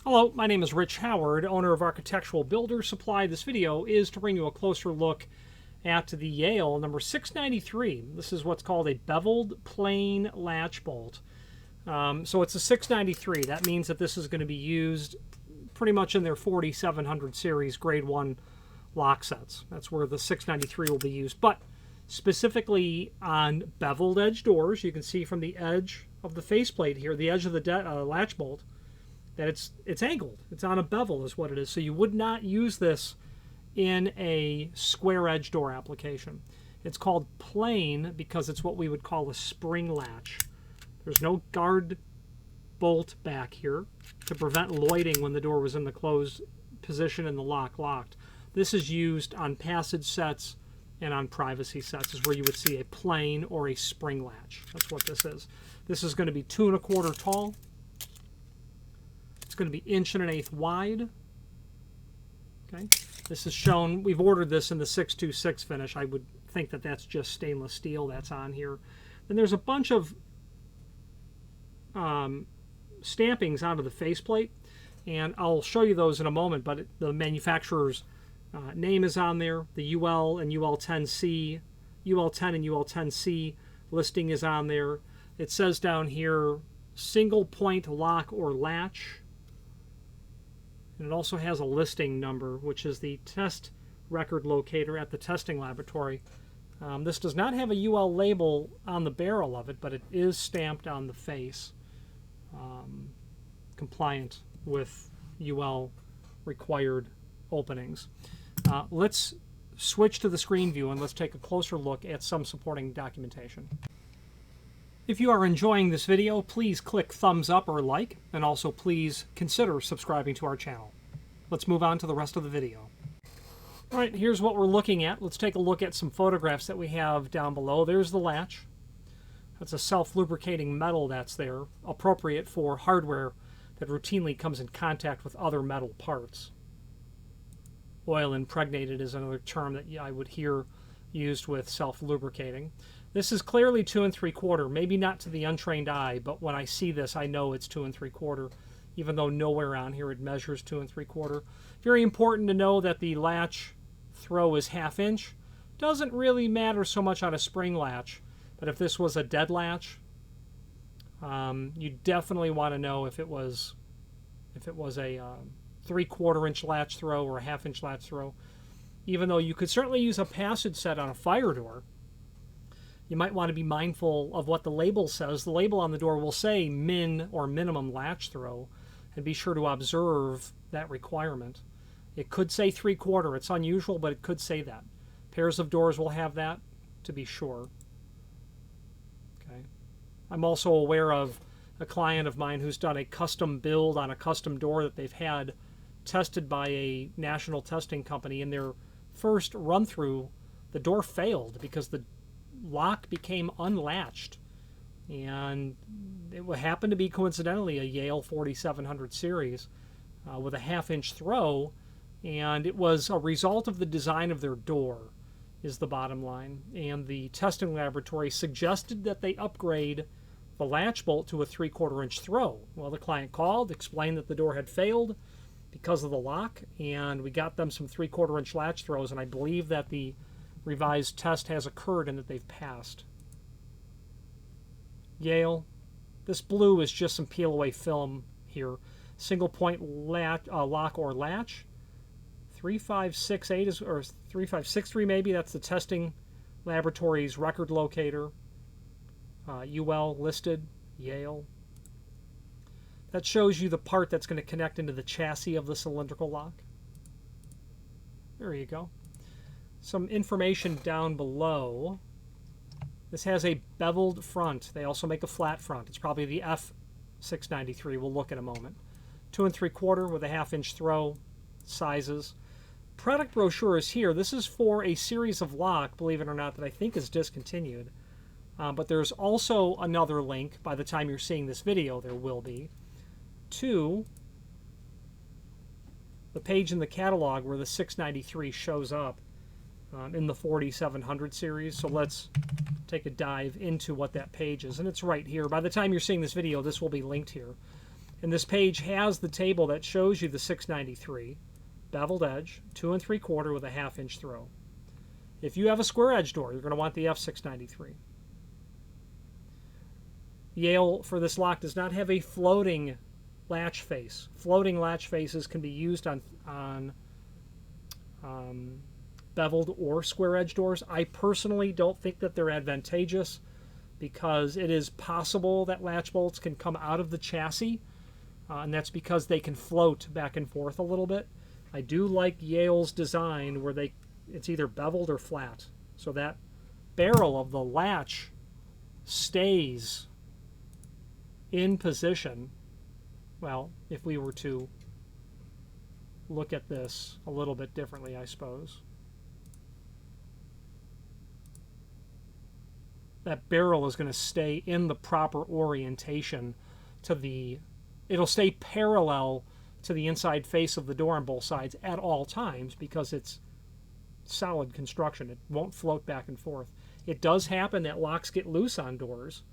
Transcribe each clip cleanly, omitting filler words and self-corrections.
Hello, my name is Rich Howard, owner of Architectural Builder Supply. This video is to bring you a closer look at the Yale number 693. This is what's called a Beveled Plain Latchbolt. So it's a 693. That means that this is going to be used pretty much in their 4700 series grade 1 lock sets. That's where the 693 will be used. But specifically on beveled edge doors, you can see from the edge of the faceplate here, the edge of the latch bolt, that it's angled. It's on a bevel is what it is. So you would not use this in a square edge door application. It's called plain because it's what we would call a spring latch. There's no guard bolt back here to prevent lloyding when the door was in the closed position and the lock locked. This is used on passage sets and on privacy sets is where you would see a plain or a spring latch. That's what this is. This is going to be 2 1/4 tall. It's going to be 1 1/8 wide. Okay, this is shown. We've ordered this in the 626 finish. I would think that that's just stainless steel that's on here. Then there's a bunch of stampings onto the faceplate, and I'll show you those in a moment. But the manufacturer's name is on there. The UL and UL10C, UL10 and UL10C listing is on there. It says down here single point lock or latch. And it also has a listing number, which is the test record locator at the testing laboratory. This does not have a UL label on the barrel of it, but it is stamped on the face, compliant with UL required openings. Let's switch to the screen view and let's take a closer look at some supporting documentation. If you are enjoying this video, please click thumbs up or like, and also please consider subscribing to our channel. Let's move on to the rest of the video. All right, here's what we're looking at. Let's take a look at some photographs that we have down below. There's the latch. That's a self-lubricating metal that's there, appropriate for hardware that routinely comes in contact with other metal parts. Oil impregnated is another term that I would hear used with self-lubricating. This is clearly 2 3/4, maybe not to the untrained eye, but when I see this, I know it's 2 3/4, even though nowhere on here it measures 2 3/4. Very important to know that the latch throw is 1/2 inch. Doesn't really matter so much on a spring latch, but if this was a dead latch, you definitely want to know if it was a 3/4 inch latch throw or a 1/2 inch latch throw. Even though you could certainly use a passage set on a fire door, you might want to be mindful of what the label says. The label on the door will say min or minimum latch throw, and be sure to observe that requirement. It could say 3/4. It's unusual, but it could say that. Pairs of doors will have that, to be sure. Okay. I'm also aware of a client of mine who's done a custom build on a custom door that they've had tested by a national testing company. In their first run-through, the door failed because the lock became unlatched, and it happened to be coincidentally a Yale 4700 series with a 1/2 inch throw, and it was a result of the design of their door is the bottom line. And the testing laboratory suggested that they upgrade the latch bolt to a 3/4 inch throw. Well, the client called, explained that the door had failed because of the lock, and we got them some 3/4 inch latch throws, and I believe that the revised test has occurred and that they've passed. Yale. This blue is just some peel away film here. Single point lock or latch. 3568 is, or 3563 maybe, that's the testing laboratory's record locator. UL listed, Yale. That shows you the part that's going to connect into the chassis of the cylindrical lock. There you go. Some information down below. This has a beveled front. They also make a flat front. It's probably the F693. We'll look in a moment. 2 3/4 with a 1/2 inch throw. Sizes. Product brochure is here. This is for a series of lock, believe it or not, that I think is discontinued. But there's also another link, by the time you're seeing this video, there will be, to the page in the catalog where the 693 shows up in the 4700 series. So let's take a dive into what that page is. And it's right here. By the time you're seeing this video, this will be linked here. And this page has the table that shows you the 693, beveled edge, 2 3/4 with a 1/2 inch throw. If you have a square edge door, you're going to want the F693. Yale, for this lock, does not have a floating latch face. Floating latch faces can be used on beveled or square edge doors. I personally don't think that they're advantageous because it is possible that latch bolts can come out of the chassis, and that's because they can float back and forth a little bit. I do like Yale's design where it's either beveled or flat, so that barrel of the latch stays in position. Well, if we were to look at this a little bit differently, I suppose. That barrel is going to stay in the proper orientation to it'll stay parallel to the inside face of the door on both sides at all times because it's solid construction. It won't float back and forth. It does happen that locks get loose on doors,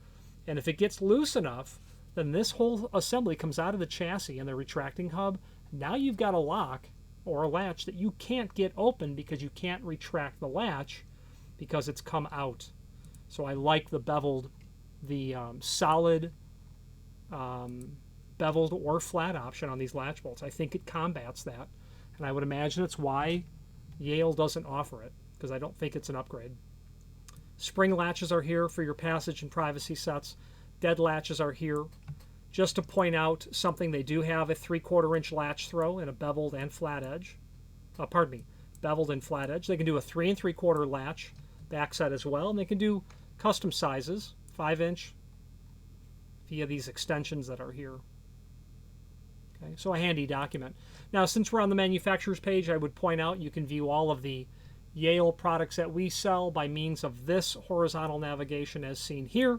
and if it gets loose enough, then this whole assembly comes out of the chassis and the retracting hub. Now you've got a lock or a latch that you can't get open because you can't retract the latch because it's come out. So I like the beveled, solid beveled or flat option on these latch bolts. I think it combats that, and I would imagine it's why Yale doesn't offer it, because I don't think it's an upgrade. Spring latches are here for your passage and privacy sets. Dead latches are here. Just to point out something, they do have a 3/4 inch latch throw and a beveled and flat edge. Beveled and flat edge. They can do a 3 3/4 latch backside as well, and they can do custom sizes, 5 inch, via these extensions that are here. Okay, so a handy document. Now, since we're on the manufacturer's page, I would point out you can view all of the Yale products that we sell by means of this horizontal navigation as seen here.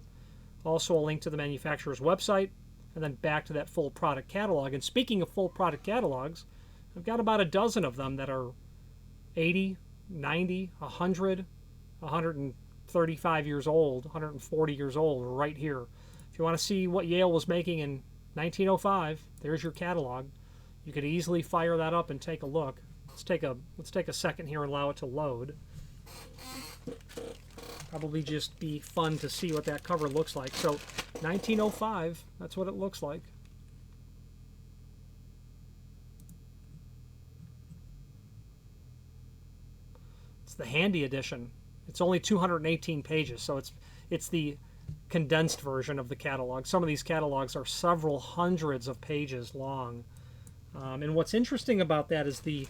Also a link to the manufacturer's website, and then back to that full product catalog. And speaking of full product catalogs, I've got about a dozen of them that are 80, 90, 100, 135 years old, 140 years old right here. If you want to see what Yale was making in 1905, there's your catalog. You could easily fire that up and take a look. Let's take a second here and allow it to load. Probably just be fun to see what that cover looks like. So 1905, that's what it looks like. It's the handy edition. It's only 218 pages, so it's the condensed version of the catalog. Some of these catalogs are several hundreds of pages long. And what's interesting about that is the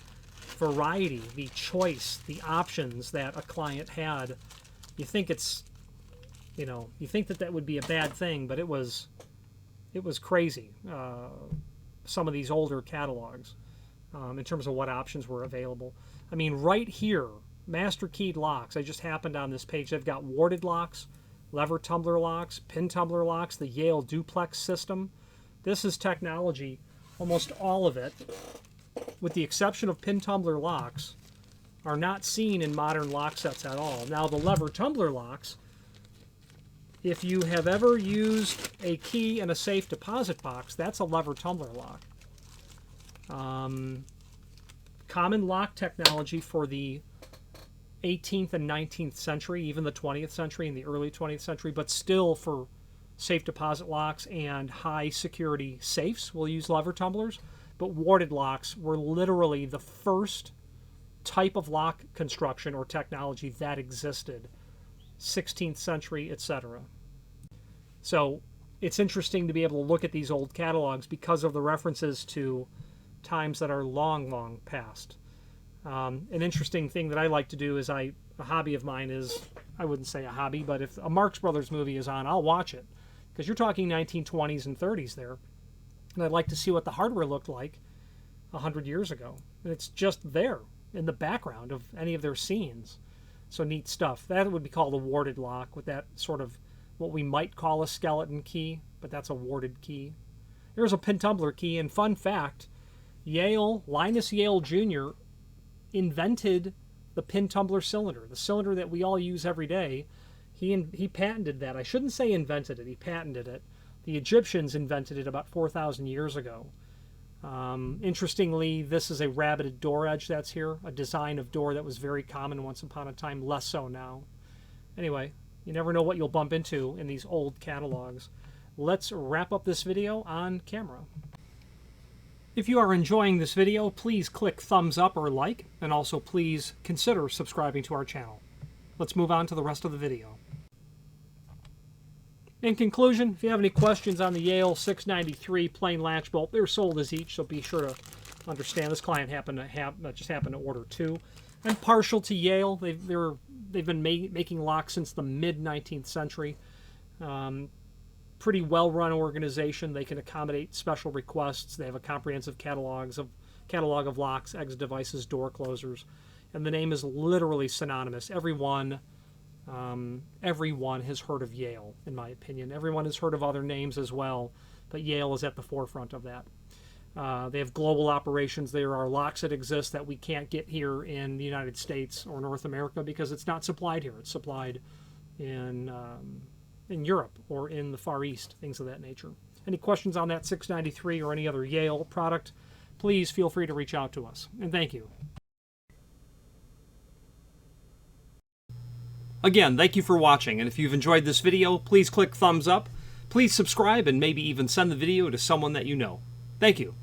variety, the choice, the options that a client had. You think it's, you think that would be a bad thing, but it was crazy. Some of these older catalogs in terms of what options were available. I mean, right here, master keyed locks. I just happened on this page. They've got warded locks, lever tumbler locks, pin tumbler locks, the Yale duplex system. This is technology, almost all of it, with the exception of pin tumbler locks, are not seen in modern lock sets at all. Now, the lever tumbler locks, if you have ever used a key in a safe deposit box, that's a lever tumbler lock. Common lock technology for the 18th and 19th century, even the 20th century and the early 20th century, but still for safe deposit locks and high security safes, we'll use lever tumblers. But warded locks were literally the first type of lock construction or technology that existed, 16th century, etc. So it's interesting to be able to look at these old catalogs because of the references to times that are long, long past. An interesting thing that I like to do is a hobby of mine is, I wouldn't say a hobby, but if a Marx Brothers movie is on, I'll watch it. Because you're talking 1920s and 30s there. And I'd like to see what the hardware looked like 100 years ago. And it's just there in the background of any of their scenes. So neat stuff. That would be called a warded lock with that sort of what we might call a skeleton key, but that's a warded key. Here's a pin tumbler key, and fun fact, Linus Yale Jr. invented the pin tumbler cylinder, the cylinder that we all use every day. He patented that. I shouldn't say invented it, he patented it. The Egyptians invented it about 4,000 years ago. Interestingly, this is a rabbeted door edge that's here, a design of door that was very common once upon a time, less so now. Anyway, you never know what you'll bump into in these old catalogs. Let's wrap up this video on camera. If you are enjoying this video, please click thumbs up or like, and also please consider subscribing to our channel. Let's move on to the rest of the video. In conclusion, if you have any questions on the Yale 693 plain latch bolt, they're sold as each, so be sure to understand. This client just happened to order two. I'm partial to Yale. They've been making locks since the mid-19th century. Pretty well-run organization. They can accommodate special requests. They have a comprehensive catalog of locks, exit devices, door closers, and the name is literally synonymous. Everyone has heard of Yale, in my opinion. Everyone has heard of other names as well, but Yale is at the forefront of that. They have global operations. There are locks that exist that we can't get here in the United States or North America because it's not supplied here. It's supplied in Europe or in the Far East, things of that nature. Any questions on that 693 or any other Yale product, please feel free to reach out to us. And thank you. Again, thank you for watching, and if you've enjoyed this video, please click thumbs up, please subscribe, and maybe even send the video to someone that you know. Thank you.